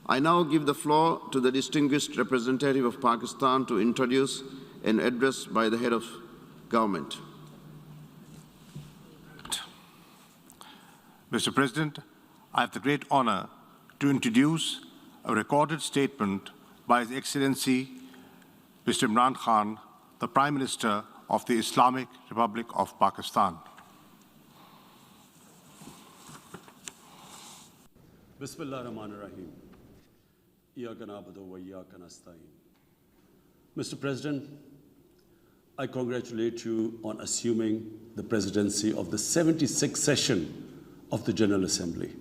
I now give the floor to the distinguished representative of Pakistan to introduce an address by the head of government. Mr. President, I have the great honor to introduce a recorded statement by His Excellency Mr. Imran Khan, the Prime Minister of the Islamic Republic of Pakistan. Bismillah ar-Rahman ar-Rahim. Iyaka na'budu wa iyaka nasta'in. Mr. President, I congratulate you on assuming the presidency of the 76th session of the General Assembly.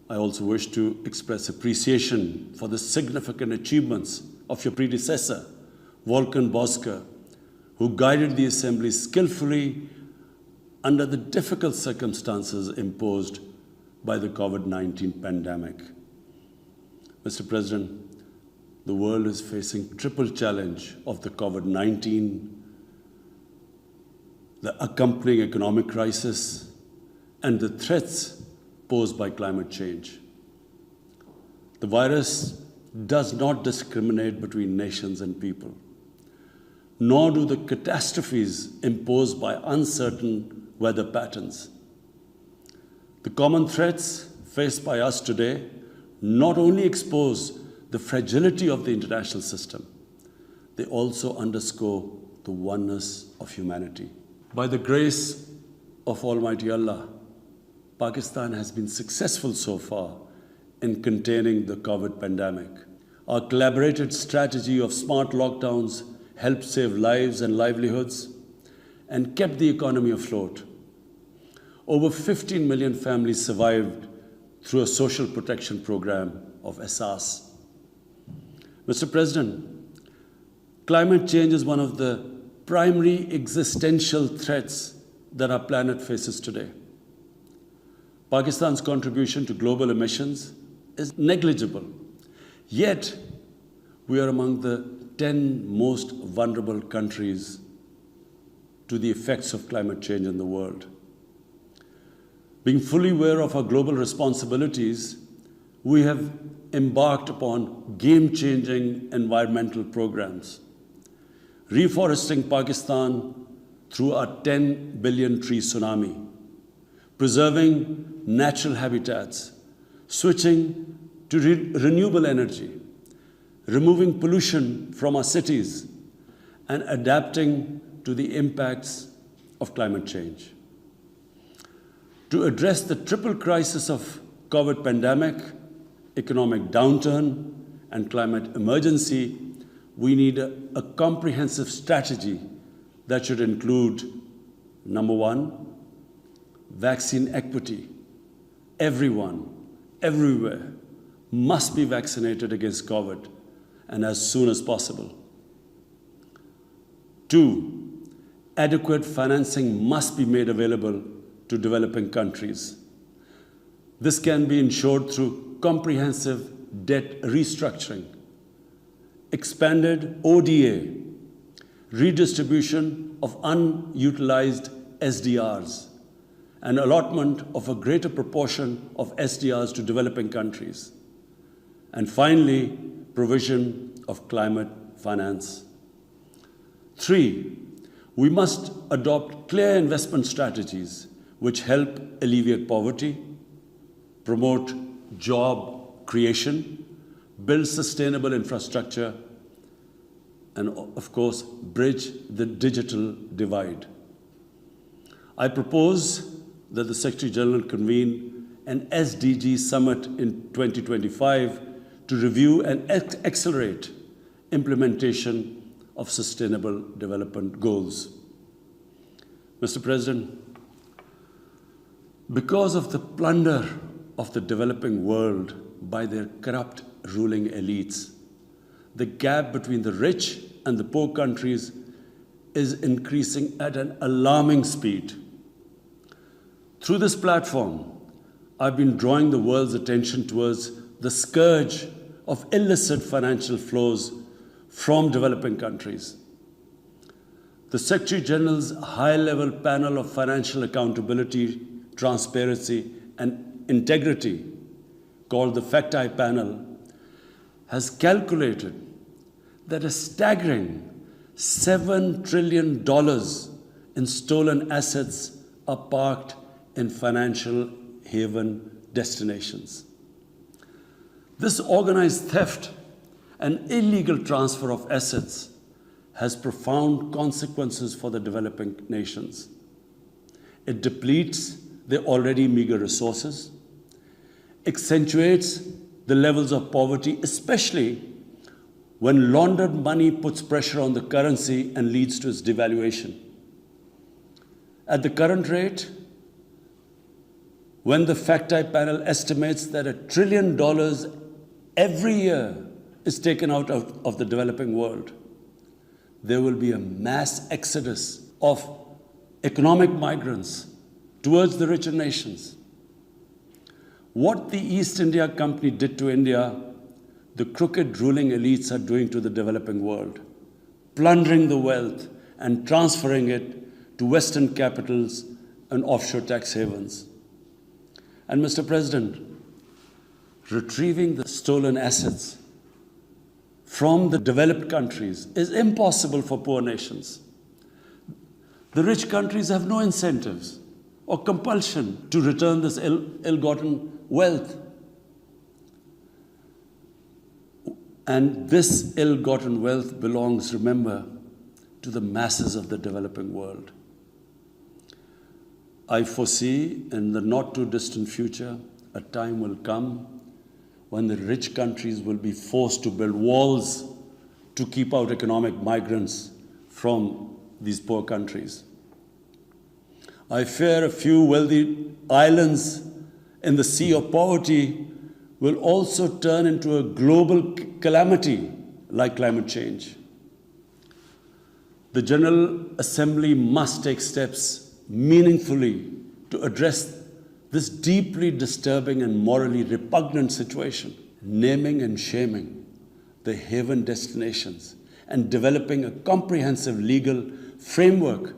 I also wish to express appreciation for the significant achievements of your predecessor, Volkan Bozkır, who guided the Assembly skillfully under the difficult circumstances imposed by the COVID-19 pandemic. Mr. President, the world is facing triple challenge of the COVID-19, the accompanying economic crisis, and the threats posed by climate change. The virus does not discriminate between nations and people, nor do the catastrophes imposed by uncertain weather patterns. The common threats faced by us today not only expose the fragility of the international system, they also underscore the oneness of humanity. By the grace of Almighty Allah, Pakistan has been successful so far in containing the COVID pandemic. Our collaborated strategy of smart lockdowns helped save lives and livelihoods and kept the economy afloat. Over 15 million families survived through a social protection program of Asas. Mr. President, climate change is one of the primary existential threats that our planet faces today. Pakistan's contribution to global emissions is negligible, yet we are among the 10 most vulnerable countries to the effects of climate change in the world. Being fully aware of our global responsibilities, we have embarked upon game-changing environmental programs, reforesting Pakistan through our 10 billion tree tsunami, preserving natural habitats, switching to renewable energy, removing pollution from our cities, and adapting to the impacts of climate change. To address the triple crisis of COVID pandemic, economic downturn, and climate emergency, we need a comprehensive strategy that should include, number one, vaccine equity. Everyone, everywhere, must be vaccinated against COVID, and as soon as possible. Two, adequate financing must be made available to developing countries. This can be ensured through comprehensive debt restructuring, expanded ODA, redistribution of unutilized SDRs, and allotment of a greater proportion of SDRs to developing countries. And finally, provision of climate finance. Three, we must adopt clear investment strategies which help alleviate poverty, promote job creation, build sustainable infrastructure, and of course, bridge the digital divide. I propose that the Secretary General convene an SDG summit in 2025 to review and accelerate implementation of sustainable development goals. Mr. President, because of the plunder of the developing world by their corrupt ruling elites, the gap between the rich and the poor countries is increasing at an alarming speed. Through this platform, I've been drawing the world's attention towards the scourge of illicit financial flows from developing countries. The Secretary General's high-level panel of financial accountability, transparency, and integrity called the FACTI panel has calculated that a staggering $7 trillion in stolen assets are parked in financial haven destinations. This organized theft and illegal transfer of assets has profound consequences for the developing nations. It depletes their already meager resources, accentuates the levels of poverty, especially when laundered money puts pressure on the currency and leads to its devaluation. At the current rate, when the FACTI panel estimates that $1 trillion every year is taken out of the developing world, there will be a mass exodus of economic migrants towards the richer nations. What the East India Company did to India, the crooked ruling elites are doing to the developing world, plundering the wealth and transferring it to Western capitals and offshore tax havens. And Mr. President, retrieving the stolen assets from the developed countries is impossible for poor nations. The rich countries have no incentives or compulsion to return this ill-gotten wealth. And this ill-gotten wealth belongs, remember, to the masses of the developing world. I foresee in the not-too-distant future, a time will come when the rich countries will be forced to build walls to keep out economic migrants from these poor countries. I fear a few wealthy islands in the sea of poverty will also turn into a global calamity like climate change. The General Assembly must take steps meaningfully to address this deeply disturbing and morally repugnant situation, naming and shaming the haven destinations and developing a comprehensive legal framework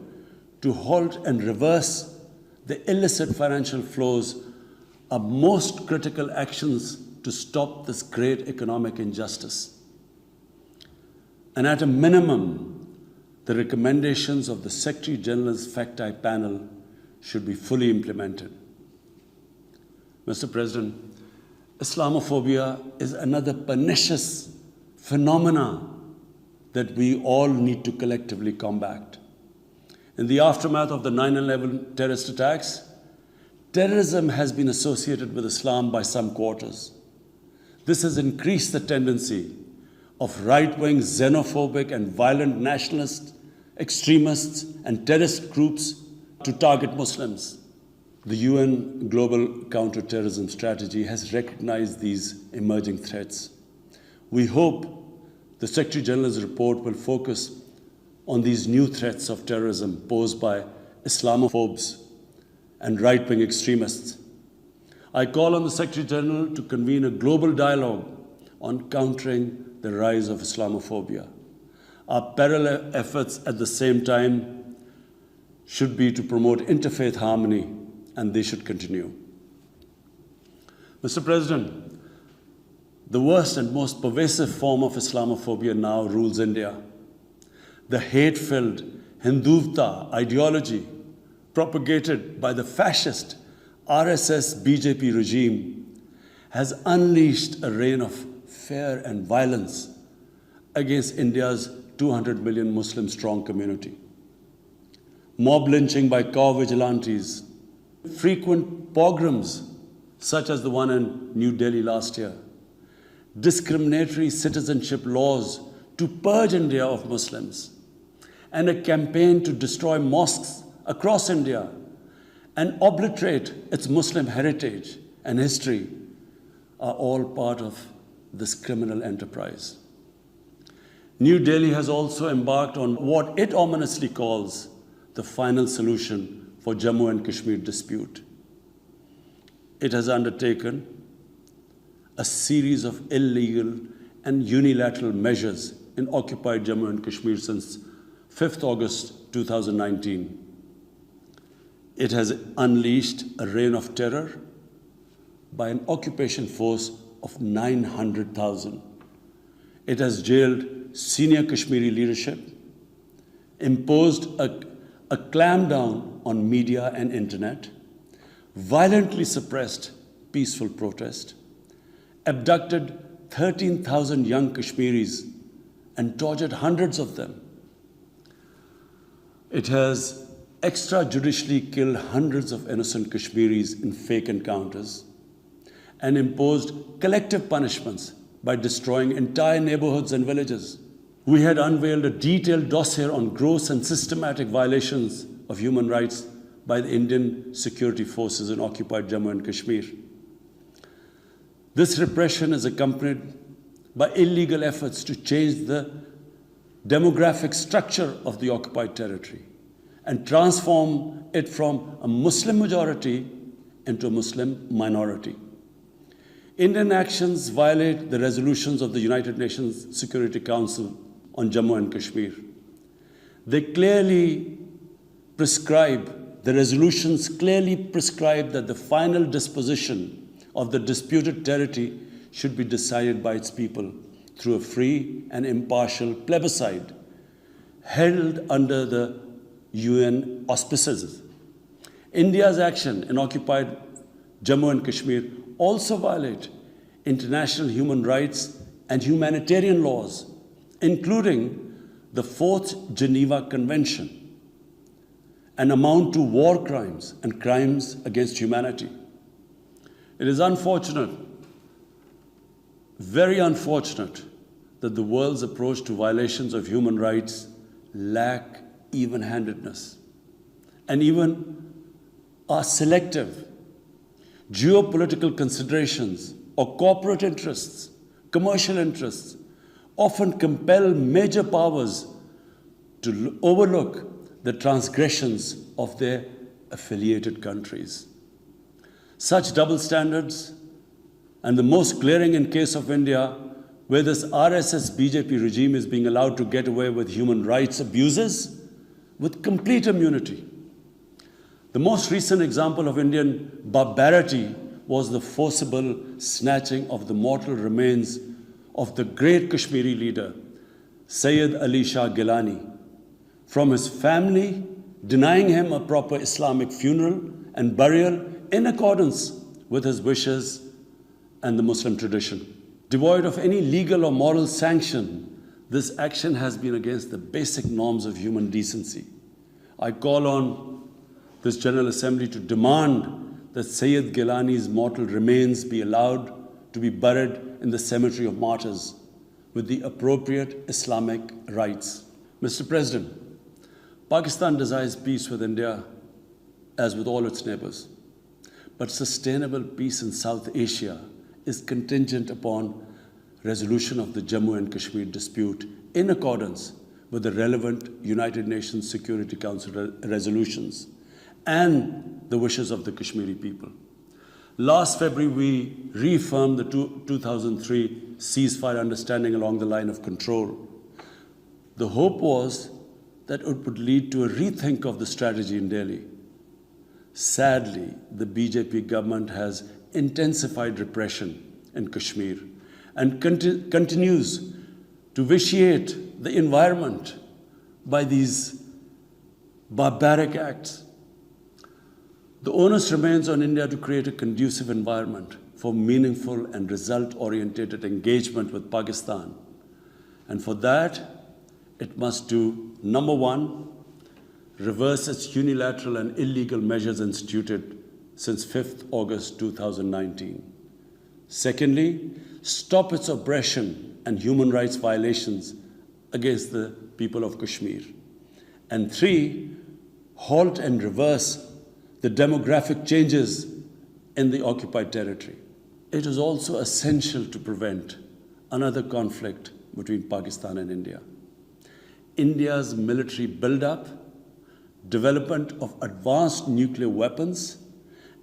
to halt and reverse the illicit financial flows are most critical actions to stop this great economic injustice. And at a minimum, the recommendations of the Secretary General's FACTI panel should be fully implemented. Mr. President, Islamophobia is another pernicious phenomenon that we all need to collectively combat. In the aftermath of the 9/11 terrorist attacks, terrorism has been associated with Islam by some quarters. This has increased the tendency of right-wing, xenophobic, and violent nationalist, extremists, and terrorist groups to target Muslims. The UN Global Counterterrorism Strategy has recognized these emerging threats. We hope the Secretary General's report will focus on these new threats of terrorism posed by Islamophobes and right-wing extremists. I call on the Secretary General to convene a global dialogue on countering the rise of Islamophobia. Our parallel efforts at the same time should be to promote interfaith harmony, and they should continue. Mr. President, the worst and most pervasive form of Islamophobia now rules India. The hate-filled Hindutva ideology propagated by the fascist RSS BJP regime has unleashed a reign of fear and violence against India's 200 million Muslim-strong community. Mob lynching by cow vigilantes, frequent pogroms such as the one in New Delhi last year, discriminatory citizenship laws to purge India of Muslims, and a campaign to destroy mosques across India and obliterate its Muslim heritage and history are all part of this criminal enterprise. New Delhi has also embarked on what it ominously calls the final solution for Jammu and Kashmir dispute. It has undertaken a series of illegal and unilateral measures in occupied Jammu and Kashmir since 5th August 2019. It has unleashed a reign of terror, by an occupation force of 900,000. It has jailed senior Kashmiri leadership, imposed a clampdown on media and internet, violently suppressed peaceful protest, abducted 13,000 young Kashmiris and tortured hundreds of them. It has extrajudicially killed hundreds of innocent Kashmiris in fake encounters and imposed collective punishments by destroying entire neighborhoods and villages. We had unveiled a detailed dossier on gross and systematic violations of human rights by the Indian security forces in occupied Jammu and Kashmir. This repression is accompanied by illegal efforts to change the demographic structure of the occupied territory and transform it from a Muslim majority into a Muslim minority. Indian actions violate the resolutions of the United Nations Security Council on Jammu and Kashmir. They clearly prescribe, the resolutions clearly prescribe that the final disposition of the disputed territory should be decided by its people through a free and impartial plebiscite held under the UN auspices. India's action in occupied Jammu and Kashmir also violate international human rights and humanitarian laws, including the Fourth Geneva Convention, and amount to war crimes and crimes against humanity. It is unfortunate, very unfortunate, that the world's approach to violations of human rights lack even-handedness and even are selective. Geopolitical considerations or corporate interests, commercial interests, often compel major powers to overlook the transgressions of their affiliated countries. Such double standards, and the most glaring in case of India, where this RSS BJP regime is being allowed to get away with human rights abuses with complete immunity. The most recent example of Indian barbarity was the forcible snatching of the mortal remains of the great Kashmiri leader, Sayyid Ali Shah Gilani, from his family, denying him a proper Islamic funeral and burial in accordance with his wishes and the Muslim tradition. Devoid of any legal or moral sanction, this action has been against the basic norms of human decency. I call on this General Assembly to demand that Sayyid Gilani's mortal remains be allowed to be buried in the cemetery of martyrs with the appropriate Islamic rites. Mr. President, Pakistan desires peace with India as with all its neighbors. But sustainable peace in South Asia is contingent upon resolution of the Jammu and Kashmir dispute in accordance with the relevant United Nations Security Council resolutions and the wishes of the Kashmiri people. Last February, we reaffirmed the 2003 ceasefire understanding along the line of control. The hope was that it would lead to a rethink of the strategy in Delhi. Sadly, the BJP government has intensified repression in Kashmir and continues to vitiate the environment by these barbaric acts. The onus remains on India to create a conducive environment for meaningful and result-oriented engagement with Pakistan. And for that, it must do, number one, reverse its unilateral and illegal measures instituted since 5th August 2019. Secondly, stop its oppression and human rights violations against the people of Kashmir. And three, halt and reverse the demographic changes in the occupied territory. It is also essential to prevent another conflict between Pakistan and India. India's military buildup, development of advanced nuclear weapons,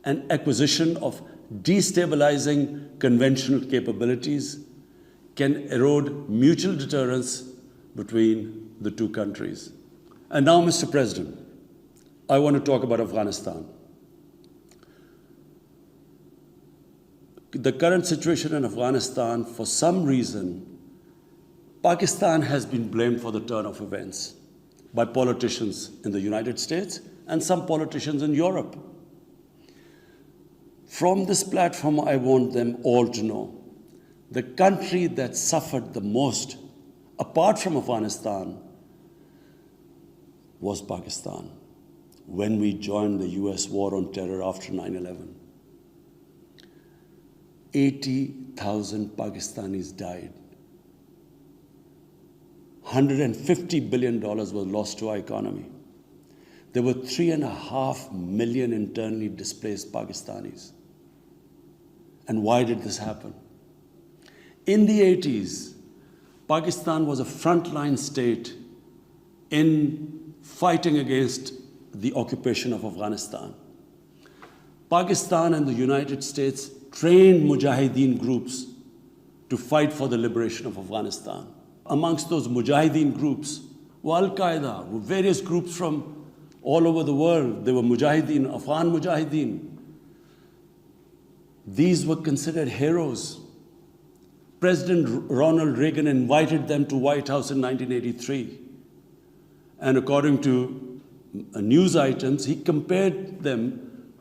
and acquisition of destabilizing conventional capabilities can erode mutual deterrence between the two countries. And now, Mr. President, I want to talk about Afghanistan. the current situation in Afghanistan, for some reason, Pakistan has been blamed for the turn of events by politicians in the United States and some politicians in Europe. From this platform, I want them all to know the country that suffered the most, apart from Afghanistan, was Pakistan when we joined the US war on terror after 9/11. 80,000 Pakistanis died. $150 billion was lost to our economy. There were 3.5 million internally displaced Pakistanis. And why did this happen? In the 80s, Pakistan was a frontline state in fighting against the occupation of Afghanistan. Pakistan and the United States trained mujahideen groups to fight for the liberation of Afghanistan. Amongst those mujahideen groups were Al-Qaeda, were various groups from all over the world. They were mujahideen, Afghan mujahideen. These were considered heroes. President Ronald Reagan invited them to White House in 1983. And according to news items, he compared them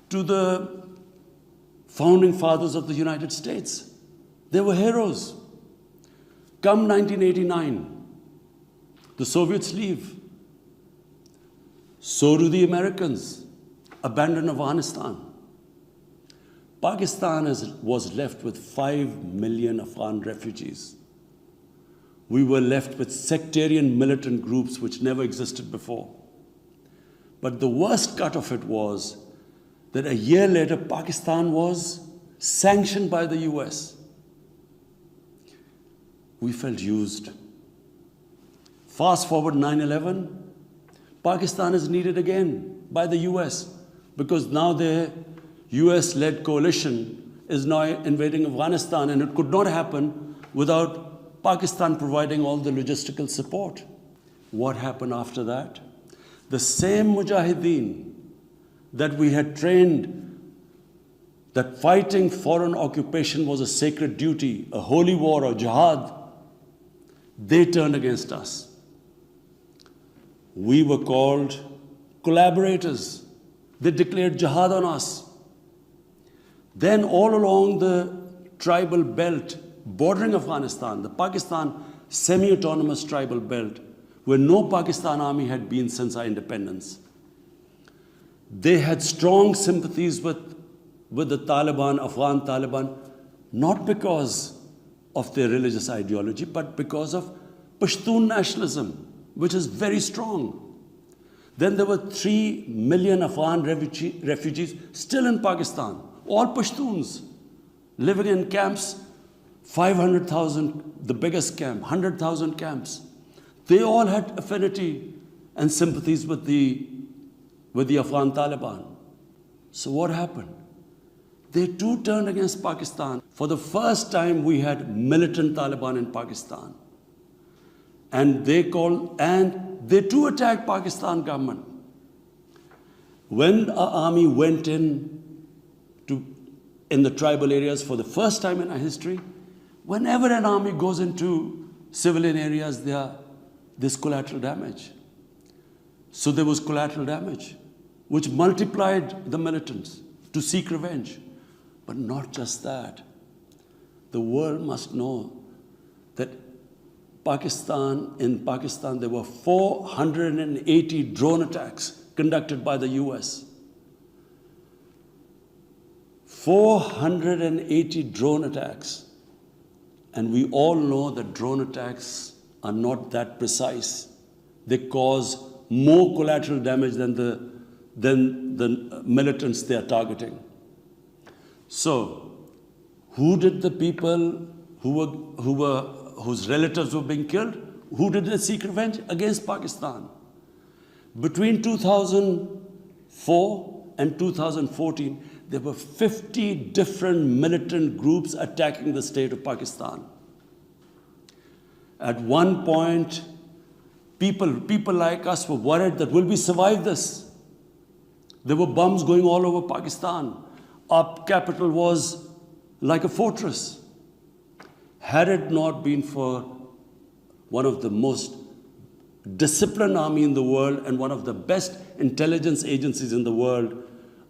to the founding fathers of the United States. They were heroes. Come 1989, the Soviets leave. So do the Americans, abandon Afghanistan. Pakistan was left with 5 million Afghan refugees. We were left with sectarian militant groups which never existed before. But the worst cut of it was that a year later, Pakistan was sanctioned by the US. We felt used. Fast forward 9/11, Pakistan is needed again by the US because now their US-led coalition is now invading Afghanistan, and it could not happen without Pakistan providing all the logistical support. What happened after that? The same mujahideen that we had trained that fighting foreign occupation was a sacred duty, a holy war, or jihad, they turned against us. We were called collaborators. They declared jihad on us. Then all along the tribal belt bordering Afghanistan, the Pakistan semi-autonomous tribal belt, where no Pakistan army had been since our independence, they had strong sympathies with the Taliban, Afghan Taliban, not because of their religious ideology, but because of Pashtun nationalism, which is very strong. Then there were 3 million Afghan refugees still in Pakistan, all Pashtuns, living in camps, 500,000, the biggest camp, 100,000 camps. They all had affinity and sympathies with the Afghan Taliban. So what happened? They too turned against Pakistan. For the first time, we had militant Taliban in Pakistan. And they too attacked Pakistan government. When our army went in the tribal areas for the first time in our history, whenever an army goes into civilian areas, there's collateral damage. So there was collateral damage, which multiplied the militants to seek revenge. But not just that. The world must know that in Pakistan, there were 480 drone attacks conducted by the US. 480 drone attacks. And we all know that drone attacks are not that precise. They cause more collateral damage than the militants they are targeting. So, who did the people whose relatives were being killed? Who did they seek revenge? Against Pakistan. Between 2004 and 2014, there were 50 different militant groups attacking the state of Pakistan. At one point, people like us were worried that will we survive this? There were bombs going all over Pakistan. Our capital was like a fortress. Had it not been for one of the most disciplined army in the world and one of the best intelligence agencies in the world,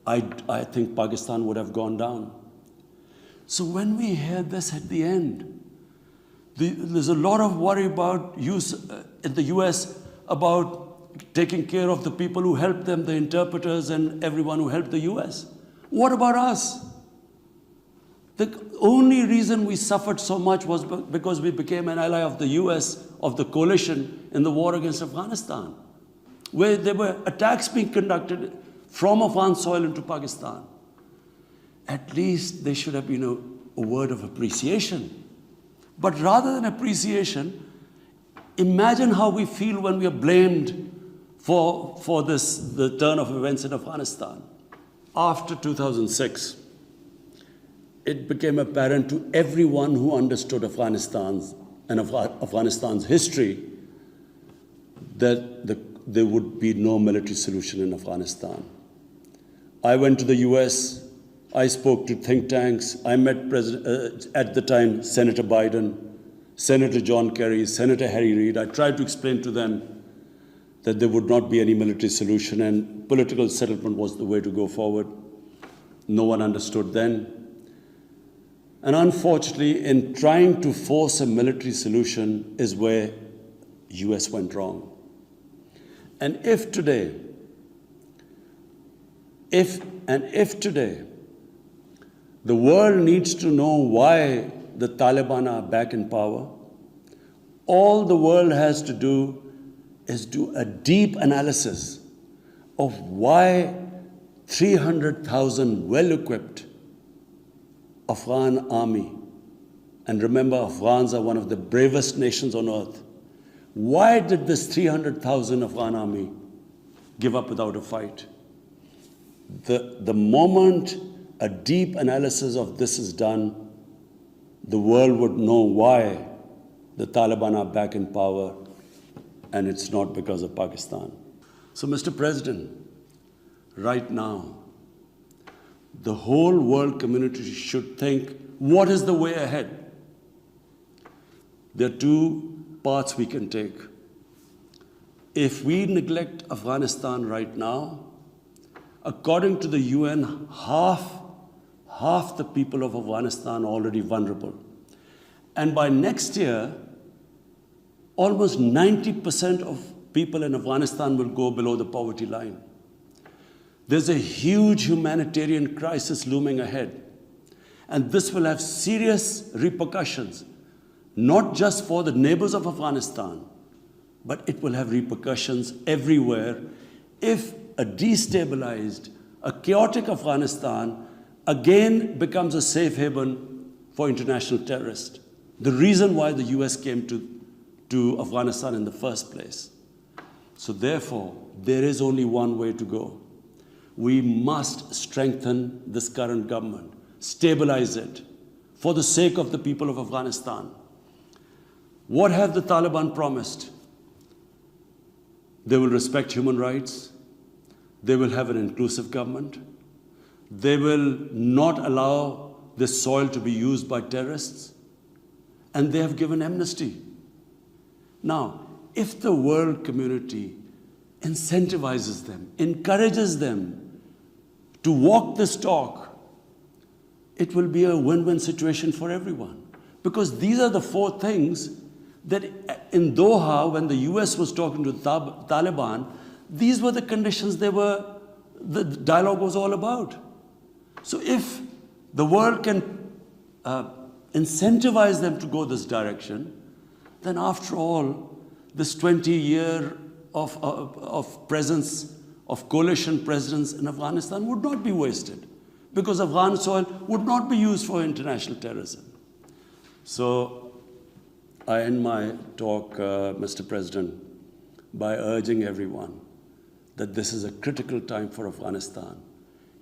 I think Pakistan would have gone down. So when we hear this at the end, there's a lot of worry about in the US about taking care of the people who helped them, the interpreters and everyone who helped the US. What about us? The only reason we suffered so much was because we became an ally of the US, of the coalition in the war against Afghanistan, where there were attacks being conducted from Afghan soil into Pakistan. At least there should have been a word of appreciation. But rather than appreciation, imagine how we feel when we are blamed for the turn of events in Afghanistan. After 2006, it became apparent to everyone who understood Afghanistan's history that there would be no military solution in Afghanistan. I went to the US, I spoke to think tanks, I met at the time Senator Biden, Senator John Kerry, Senator Harry Reid. I tried to explain to them that there would not be any military solution and political settlement was the way to go forward. No one understood then. And unfortunately, in trying to force a military solution is where US went wrong. And if today, the world needs to know why the Taliban are back in power, all the world has to do is do a deep analysis of why 300,000 well-equipped Afghan army, and remember, Afghans are one of the bravest nations on earth. Why did this 300,000 Afghan army give up without a fight? The moment a deep analysis of this is done, the world would know why the Taliban are back in power, and it's not because of Pakistan. So, Mr. President, right now, the whole world community should think, what is the way ahead? There are two paths we can take. If we neglect Afghanistan right now, according to the UN, half the people of Afghanistan are already vulnerable. And by next year, almost 90% of people in Afghanistan will go below the poverty line. There's a huge humanitarian crisis looming ahead. And this will have serious repercussions, not just for the neighbors of Afghanistan, but it will have repercussions everywhere if a destabilized, a chaotic Afghanistan again becomes a safe haven for international terrorists. The reason why the US came to Afghanistan in the first place. So therefore, there is only one way to go. We must strengthen this current government, stabilize it, for the sake of the people of Afghanistan. What have the Taliban promised? They will respect human rights. They will have an inclusive government. They will not allow this soil to be used by terrorists. And they have given amnesty. Now, if the world community incentivizes them, encourages them to walk this talk, it will be a win-win situation for everyone. Because these are the four things that in Doha, when the US was talking to the Taliban, these were the conditions the dialogue was all about. So if the world can incentivize them to go this direction, then after all, this 20-year of presence, of coalition presence in Afghanistan would not be wasted, because Afghan soil would not be used for international terrorism. So I end my talk, Mr. President, by urging everyone that this is a critical time for Afghanistan.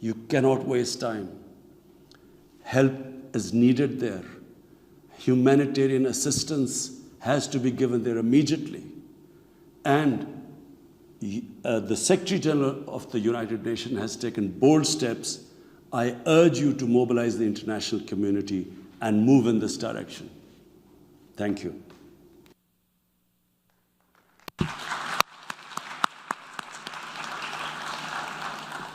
You cannot waste time. Help is needed there. Humanitarian assistance has to be given there immediately. And the Secretary General of the United Nations has taken bold steps I urge you to mobilize the international community and move in this direction. Thank you.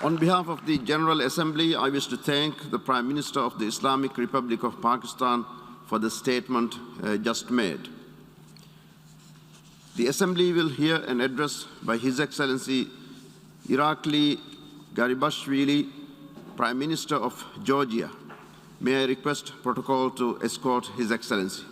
On behalf of the General Assembly, I wish to thank the Prime Minister of the Islamic Republic of Pakistan for the statement just made. The Assembly will hear an address by His Excellency Irakli Garibashvili, Prime Minister of Georgia. May I request protocol to escort His Excellency.